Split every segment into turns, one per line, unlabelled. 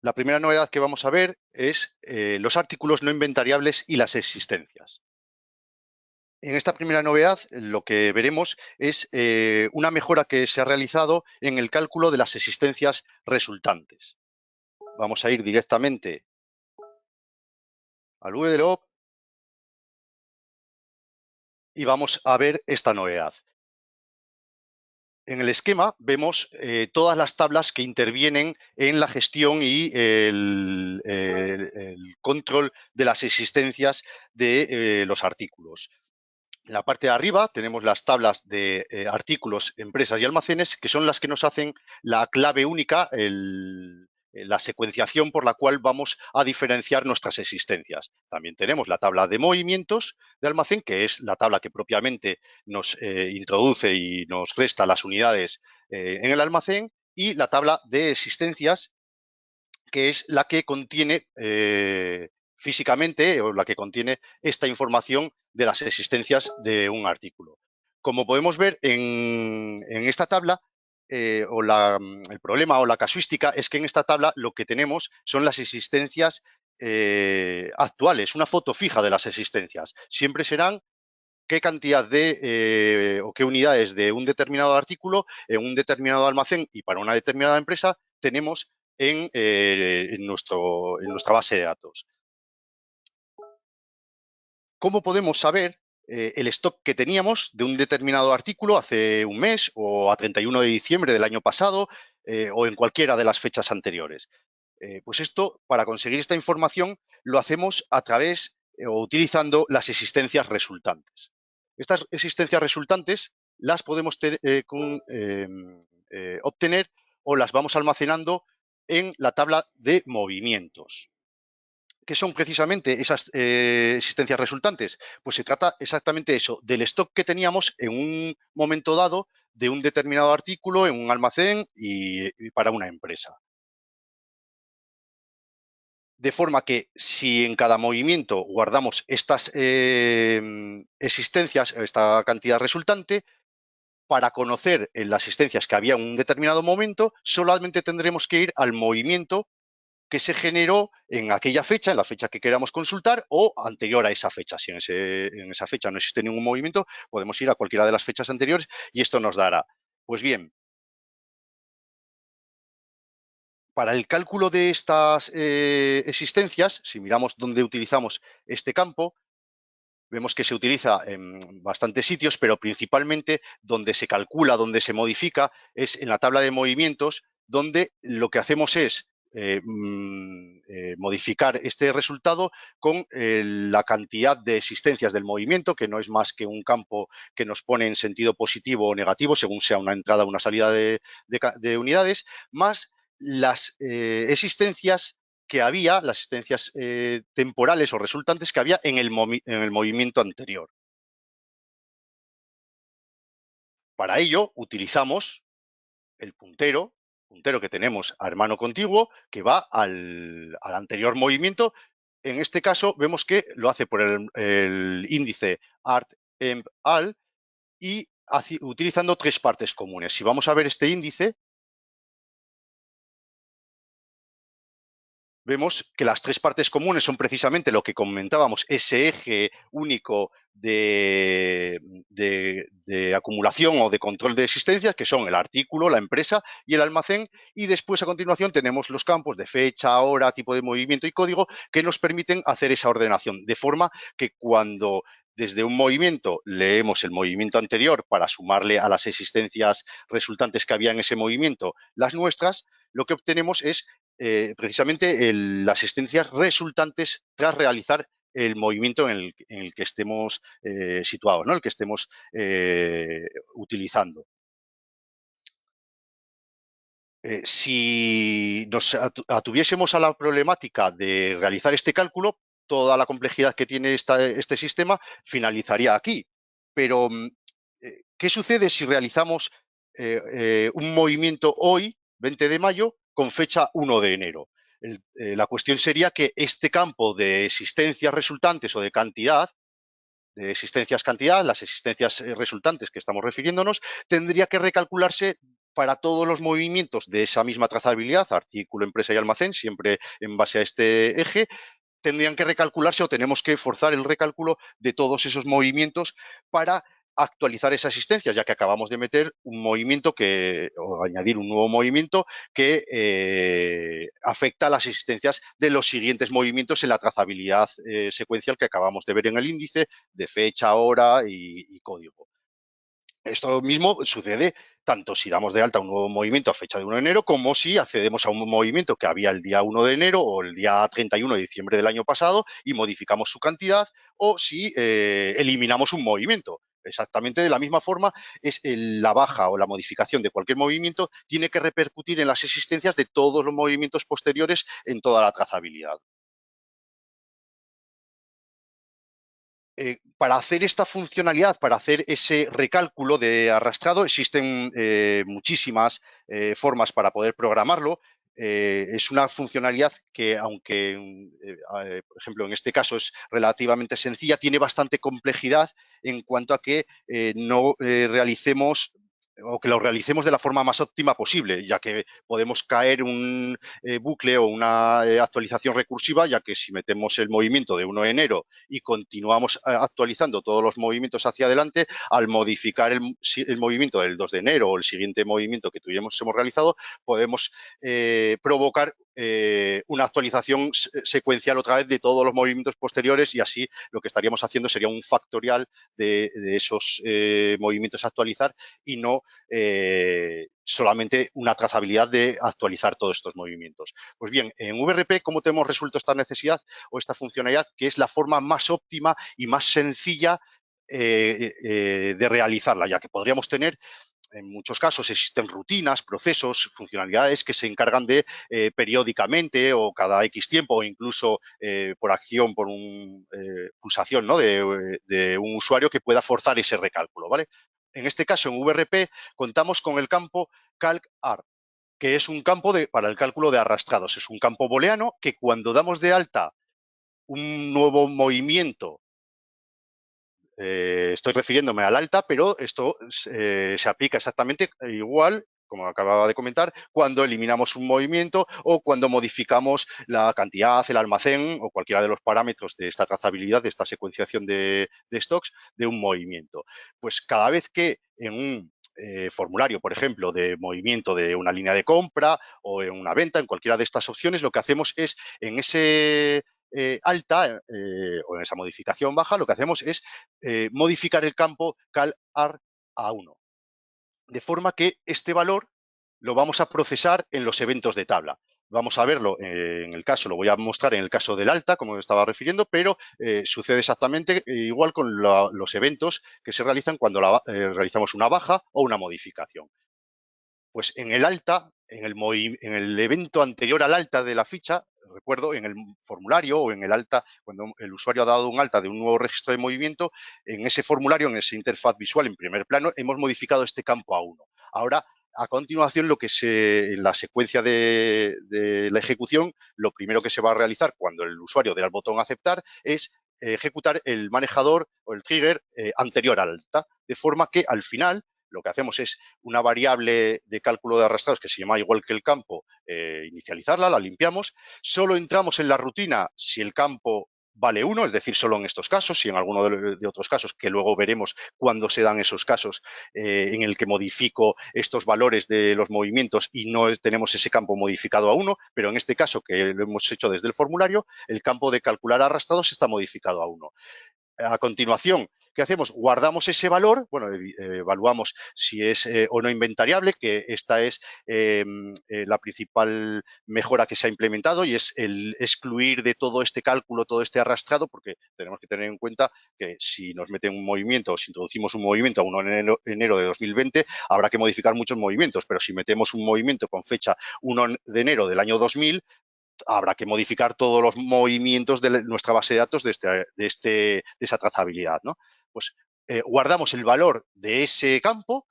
La primera novedad que vamos a ver es los artículos no inventariables y las existencias. En esta primera novedad, lo que veremos es una mejora que se ha realizado en el cálculo de las existencias resultantes. Vamos a ir directamente al VLOOP y vamos a ver esta novedad. En el esquema vemos todas las tablas que intervienen en la gestión y el control de las existencias de los artículos. En la parte de arriba tenemos las tablas de artículos, empresas y almacenes, que son las que nos hacen la clave única, la secuenciación por la cual vamos a diferenciar nuestras existencias. También tenemos la tabla de movimientos de almacén, que es la tabla que propiamente nos introduce y nos resta las unidades en el almacén, y la tabla de existencias, que es la que contiene físicamente o la que contiene esta información de las existencias de un artículo. Como podemos ver en esta tabla, el problema o la casuística es que en esta tabla lo que tenemos son las existencias actuales, una foto fija de las existencias. Siempre serán qué cantidad de o qué unidades de un determinado artículo en un determinado almacén y para una determinada empresa tenemos en nuestra base de datos. ¿Cómo podemos saber el stock que teníamos de un determinado artículo hace un mes o a 31 de diciembre del año pasado o en cualquiera de las fechas anteriores? Pues esto, para conseguir esta información, lo hacemos a través o utilizando las existencias resultantes. Estas existencias resultantes las podemos obtener o las vamos almacenando en la tabla de movimientos. ¿Qué son precisamente esas existencias resultantes? Pues se trata exactamente eso, del stock que teníamos en un momento dado de un determinado artículo en un almacén y para una empresa. De forma que si en cada movimiento guardamos estas existencias, esta cantidad resultante, para conocer las existencias que había en un determinado momento, solamente tendremos que ir al movimiento que se generó en aquella fecha, en la fecha que queramos consultar, o anterior a esa fecha. Si en esa fecha no existe ningún movimiento, podemos ir a cualquiera de las fechas anteriores y esto nos dará. Pues bien, para el cálculo de estas existencias, si miramos dónde utilizamos este campo, vemos que se utiliza en bastantes sitios, pero principalmente donde se calcula, donde se modifica, es en la tabla de movimientos, donde lo que hacemos es modificar este resultado con la cantidad de existencias del movimiento, que no es más que un campo que nos pone en sentido positivo o negativo, según sea una entrada o una salida de unidades, más las existencias que había, las existencias temporales o resultantes que había en el movimiento anterior. Para ello utilizamos el puntero que tenemos a hermano contiguo, que va al anterior movimiento. En este caso vemos que lo hace por el índice art.emp.al y utilizando tres partes comunes. Si vamos a ver este índice, vemos que las tres partes comunes son precisamente lo que comentábamos, ese eje único de acumulación o de control de existencias, que son el artículo, la empresa y el almacén, y después a continuación tenemos los campos de fecha, hora, tipo de movimiento y código que nos permiten hacer esa ordenación, de forma que cuando desde un movimiento leemos el movimiento anterior para sumarle a las existencias resultantes que había en ese movimiento las nuestras, lo que obtenemos es precisamente las existencias resultantes tras realizar el movimiento en el que estemos situados, ¿no? El que estemos utilizando. Si nos atuviésemos a la problemática de realizar este cálculo, toda la complejidad que tiene este sistema finalizaría aquí. Pero, ¿qué sucede si realizamos un movimiento hoy, 20 de mayo, con fecha 1 de enero? La cuestión sería que este campo de existencias resultantes o de cantidad, de existencias cantidad, las existencias resultantes que estamos refiriéndonos, tendría que recalcularse para todos los movimientos de esa misma trazabilidad, artículo, empresa y almacén, siempre en base a este eje, tendrían que recalcularse o tenemos que forzar el recálculo de todos esos movimientos para actualizar esas asistencias, ya que acabamos de meter un movimiento o añadir un nuevo movimiento que afecta a las asistencias de los siguientes movimientos en la trazabilidad secuencial que acabamos de ver en el índice de fecha, hora y código. Esto mismo sucede tanto si damos de alta un nuevo movimiento a fecha de 1 de enero como si accedemos a un movimiento que había el día 1 de enero o el día 31 de diciembre del año pasado y modificamos su cantidad, o si eliminamos un movimiento. Exactamente de la misma forma, la baja o la modificación de cualquier movimiento tiene que repercutir en las existencias de todos los movimientos posteriores en toda la trazabilidad. Para hacer esta funcionalidad, para hacer ese recálculo de arrastrado, existen muchísimas formas para poder programarlo. Es una funcionalidad que, aunque, por ejemplo, en este caso es relativamente sencilla, tiene bastante complejidad en cuanto a que no realicemos o que lo realicemos de la forma más óptima posible, ya que podemos caer un bucle o una actualización recursiva, ya que si metemos el movimiento de 1 de enero y continuamos actualizando todos los movimientos hacia adelante, al modificar el movimiento del 2 de enero o el siguiente movimiento que hemos realizado, podemos provocar una actualización secuencial otra vez de todos los movimientos posteriores, y así lo que estaríamos haciendo sería un factorial de esos movimientos a actualizar y no solamente una trazabilidad de actualizar todos estos movimientos. Pues bien, en VRP, ¿cómo tenemos resuelto esta necesidad o esta funcionalidad? Que es la forma más óptima y más sencilla de realizarla, ya que podríamos tener, en muchos casos existen rutinas, procesos, funcionalidades que se encargan de periódicamente o cada X tiempo, o incluso por acción, por pulsación, ¿no?, de un usuario que pueda forzar ese recálculo, ¿vale? En este caso, en VRP, contamos con el campo calc_ar, que es un campo para el cálculo de arrastrados. Es un campo booleano que, cuando damos de alta un nuevo movimiento, estoy refiriéndome al alta, pero esto se aplica exactamente igual, como acababa de comentar, cuando eliminamos un movimiento o cuando modificamos la cantidad, el almacén o cualquiera de los parámetros de esta trazabilidad, de esta secuenciación de stocks de un movimiento. Pues cada vez que en un formulario, por ejemplo, de movimiento de una línea de compra o en una venta, en cualquiera de estas opciones, lo que hacemos es, en ese alta o en esa modificación baja, lo que hacemos es modificar el campo calc_ar a 1, de forma que este valor lo vamos a procesar en los eventos de tabla. Vamos a verlo en el caso, lo voy a mostrar en el caso del alta, como estaba refiriendo, pero sucede exactamente igual con los eventos que se realizan cuando realizamos una baja o una modificación. Pues en el alta, en el evento anterior al alta de la ficha, recuerdo, en el formulario o en el alta, cuando el usuario ha dado un alta de un nuevo registro de movimiento, en ese formulario, en esa interfaz visual en primer plano, hemos modificado este campo a 1. Ahora, a continuación, en la secuencia de la ejecución, lo primero que se va a realizar cuando el usuario dé al botón aceptar es ejecutar el manejador o el trigger anterior al alta, de forma que al final lo que hacemos es una variable de cálculo de arrastrados que se llama igual que el campo, inicializarla, la limpiamos, solo entramos en la rutina si el campo vale 1, es decir, solo en estos casos, y en alguno de otros casos que luego veremos cuándo se dan esos casos en el que modifico estos valores de los movimientos y no tenemos ese campo modificado a 1, pero en este caso, que lo hemos hecho desde el formulario, el campo de calcular arrastrados está modificado a 1. A continuación, ¿qué hacemos? Guardamos ese valor, bueno, evaluamos si es o no inventariable, que esta es la principal mejora que se ha implementado, y es el excluir de todo este cálculo, todo este arrastrado, porque tenemos que tener en cuenta que si nos meten un movimiento o si introducimos un movimiento a 1 de enero de 2020, habrá que modificar muchos movimientos, pero si metemos un movimiento con fecha 1 de enero del año 2000, habrá que modificar todos los movimientos de nuestra base de datos de esa trazabilidad, ¿no? Pues guardamos el valor de ese campo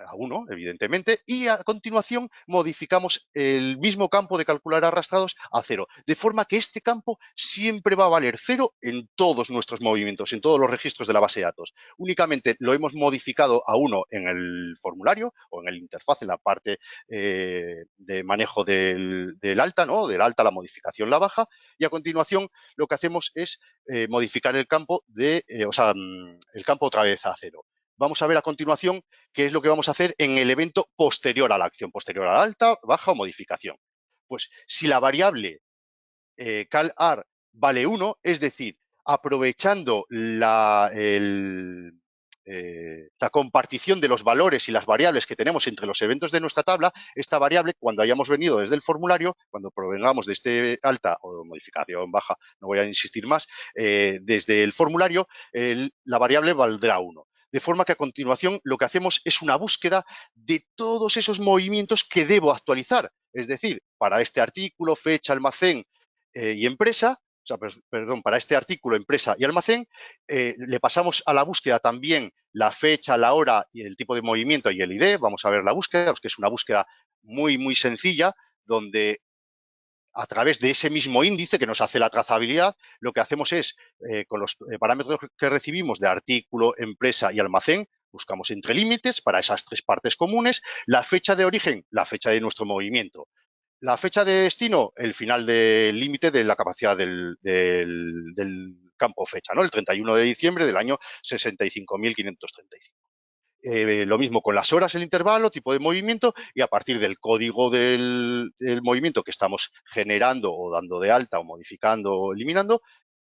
a 1, evidentemente, y a continuación modificamos el mismo campo de calcular arrastrados a 0, de forma que este campo siempre va a valer 0 en todos nuestros movimientos, en todos los registros de la base de datos. Únicamente lo hemos modificado a 1 en el formulario o en el interfaz, en la parte de manejo del alta, ¿no? Del alta, la modificación, la baja, y a continuación lo que hacemos es modificar el campo el campo otra vez a 0. Vamos a ver a continuación qué es lo que vamos a hacer en el evento posterior a la acción, posterior a la alta, baja o modificación. Pues si la variable CalAr vale 1, es decir, aprovechando la compartición de los valores y las variables que tenemos entre los eventos de nuestra tabla, esta variable, cuando hayamos venido desde el formulario, cuando provengamos de este alta o modificación baja, no voy a insistir más, desde el formulario, la variable valdrá 1. De forma que a continuación lo que hacemos es una búsqueda de todos esos movimientos que debo actualizar. Es decir, para este artículo, fecha, almacén y empresa, perdón, para este artículo, empresa y almacén, le pasamos a la búsqueda también la fecha, la hora y el tipo de movimiento y el ID. Vamos a ver la búsqueda, que es una búsqueda muy, muy sencilla, donde a través de ese mismo índice que nos hace la trazabilidad, lo que hacemos es, con los parámetros que recibimos de artículo, empresa y almacén, buscamos entre límites para esas 3 partes comunes, la fecha de origen, la fecha de nuestro movimiento, la fecha de destino, el final del límite de la capacidad del campo fecha, ¿no? El 31 de diciembre del año 65.535. Lo mismo con las horas, el intervalo, tipo de movimiento, y a partir del código del movimiento que estamos generando o dando de alta o modificando o eliminando,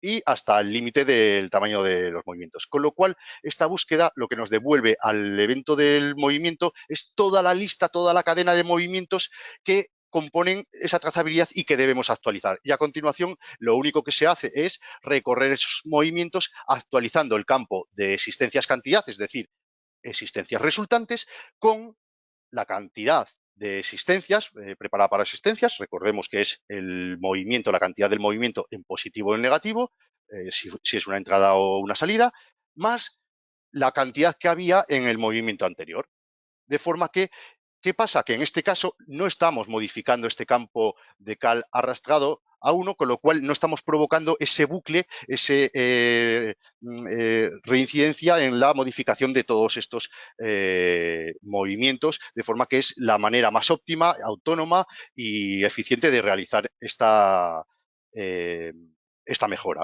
y hasta el límite del tamaño de los movimientos. Con lo cual, esta búsqueda lo que nos devuelve al evento del movimiento es toda la lista, toda la cadena de movimientos que componen esa trazabilidad y que debemos actualizar. Y a continuación, lo único que se hace es recorrer esos movimientos actualizando el campo de existencias cantidad, es decir, existencias resultantes, con la cantidad de existencias preparada para existencias. Recordemos que es el movimiento, la cantidad del movimiento en positivo o en negativo, si es una entrada o una salida, más la cantidad que había en el movimiento anterior. De forma que, ¿qué pasa? Que en este caso no estamos modificando este campo de cal arrastrado a 1, con lo cual no estamos provocando ese bucle, ese reincidencia en la modificación de todos estos movimientos, de forma que es la manera más óptima, autónoma y eficiente de realizar esta mejora.